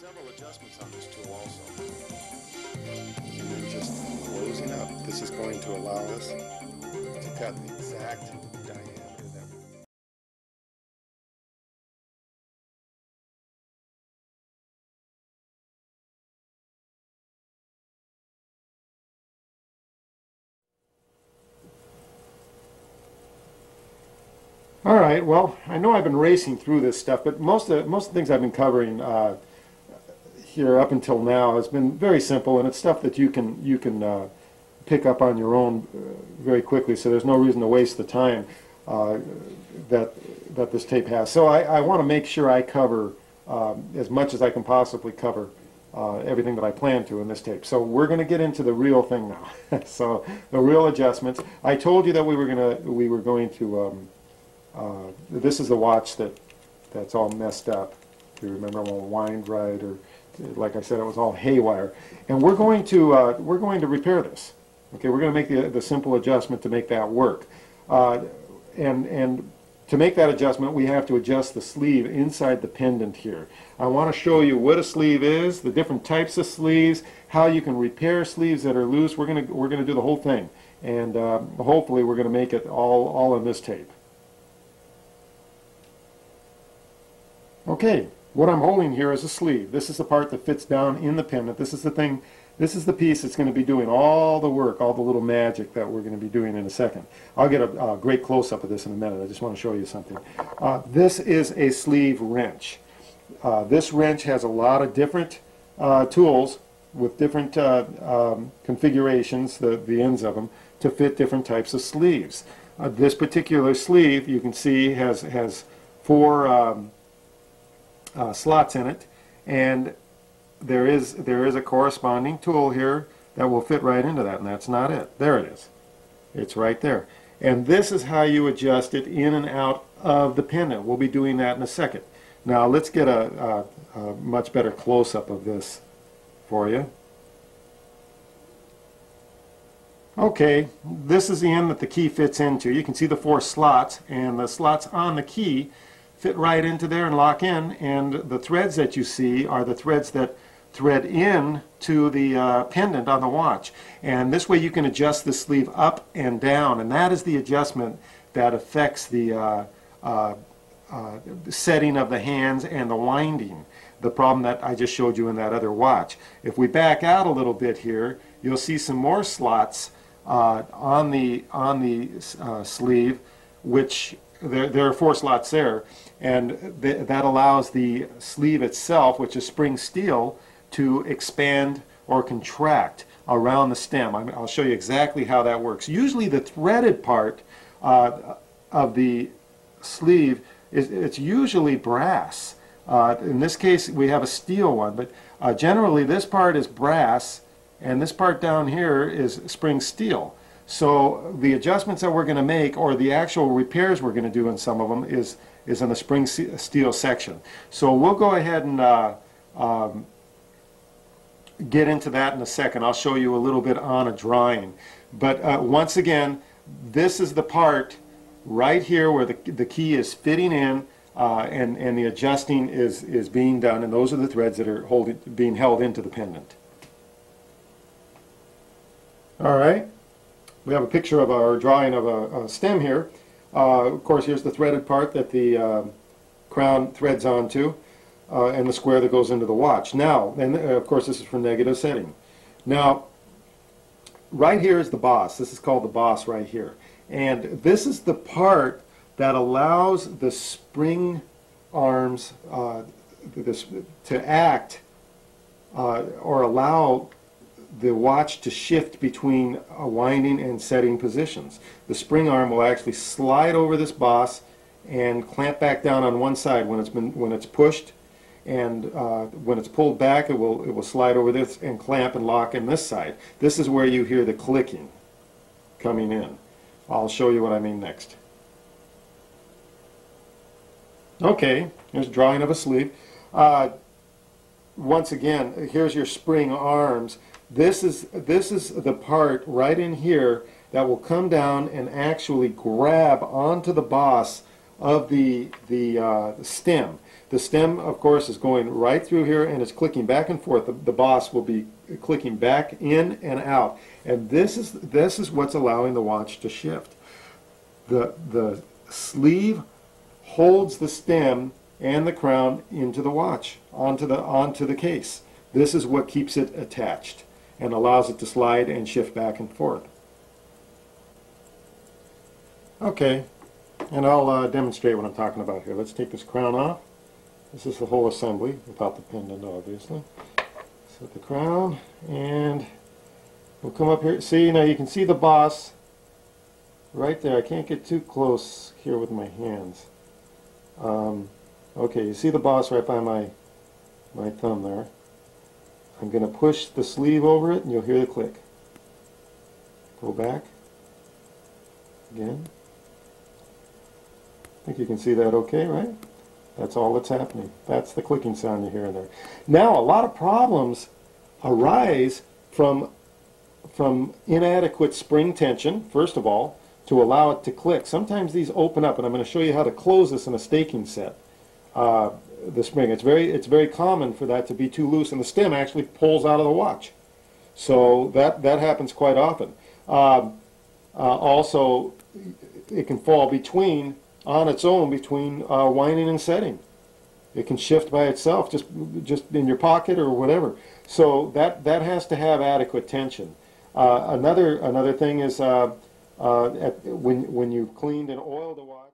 several adjustments on this tool also. And then just closing up, this is going to allow us to cut the exact diameter that we need. All right, well, I know I've been racing through this stuff, but most of the things I've been covering here up until now has been very simple, and it's stuff that you can pick up on your own very quickly. So there's no reason to waste the time that this tape has. So I want to make sure I cover as much as I can possibly cover everything that I plan to in this tape. So we're going to get into the real thing now. So the real adjustments. I told you that we were going to. This is the watch that's all messed up. If you remember, it won't wind right, or like I said, it was all haywire. And we're going to repair this. Okay, we're going to make the simple adjustment to make that work. And to make that adjustment, we have to adjust the sleeve inside the pendant here. I want to show you what a sleeve is, the different types of sleeves, how you can repair sleeves that are loose. We're going to do the whole thing, and hopefully we're going to make it all in this tape. Okay, what I'm holding here is a sleeve. This is the part that fits down in the pendant. This is the thing, this is the piece that's going to be doing all the work, all the little magic that we're going to be doing in a second. I'll get a great close-up of this in a minute. I just want to show you something. This is a sleeve wrench. This wrench has a lot of different tools with different configurations, the ends of them, to fit different types of sleeves. This particular sleeve, you can see, has four slots in it, and there is a corresponding tool here that will fit right into that, and that's not it. There it is. It's right there. And this is how you adjust it in and out of the pendant. We'll be doing that in a second. Now let's get a much better close-up of this for you. Okay, this is the end that the key fits into. You can see the four slots, and the slots on the key fit right into there and lock in, and the threads that you see are the threads that thread in to the pendant on the watch. And this way you can adjust the sleeve up and down, and that is the adjustment that affects the setting of the hands and the winding, the problem that I just showed you in that other watch. If we back out a little bit here, you'll see some more slots on the sleeve, which there are four slots there, and that allows the sleeve itself, which is spring steel, to expand or contract around the stem. I'll show you exactly how that works. Usually the threaded part of the sleeve it's usually brass. In this case we have a steel one, but generally this part is brass and this part down here is spring steel. So the adjustments that we're going to make, or the actual repairs we're going to do in some of them, is in the spring steel section. So we'll go ahead and get into that in a second. I'll show you a little bit on a drawing. But once again, this is the part right here where the key is fitting in, and the adjusting is being done, and those are the threads that are being held into the pendant. All right. We have a picture of our drawing of a stem here. Of course, here's the threaded part that the crown threads onto, and the square that goes into the watch. Now, and of course this is for negative setting. Now, right here is the boss. This is called the boss right here. And this is the part that allows the spring arms to act or allow the watch to shift between winding and setting positions. The spring arm will actually slide over this boss and clamp back down on one side when it's pushed, and when it's pulled back it will slide over this and clamp and lock in this side. This is where you hear the clicking coming in. I'll show you what I mean next. Okay, here's a drawing of a sleeve. Once again, here's your spring arms. This is the part right in here that will come down and actually grab onto the boss of the stem. The stem, of course, is going right through here and it's clicking back and forth. The boss will be clicking back in and out. And this is what's allowing the watch to shift. The sleeve holds the stem and the crown into the watch, onto the case. This is what keeps it attached and allows it to slide and shift back and forth. Okay, and I'll demonstrate what I'm talking about here. Let's take this crown off. This is the whole assembly, without the pendant, obviously. Set the crown, and we'll come up here. See, now you can see the boss right there. I can't get too close here with my hands. Okay, you see the boss right by my thumb there. I'm going to push the sleeve over it, and you'll hear the click. Go back. Again. I think you can see that okay, right? That's all that's happening. That's the clicking sound you hear in there. Now, a lot of problems arise from inadequate spring tension, first of all, to allow it to click. Sometimes these open up, and I'm going to show you how to close this in a staking set. The spring. It's very common for that to be too loose, and the stem actually pulls out of the watch. So that happens quite often. Also, it can fall on its own between winding and setting. It can shift by itself, just in your pocket or whatever. So that has to have adequate tension. Another thing is when you've cleaned and oiled the watch.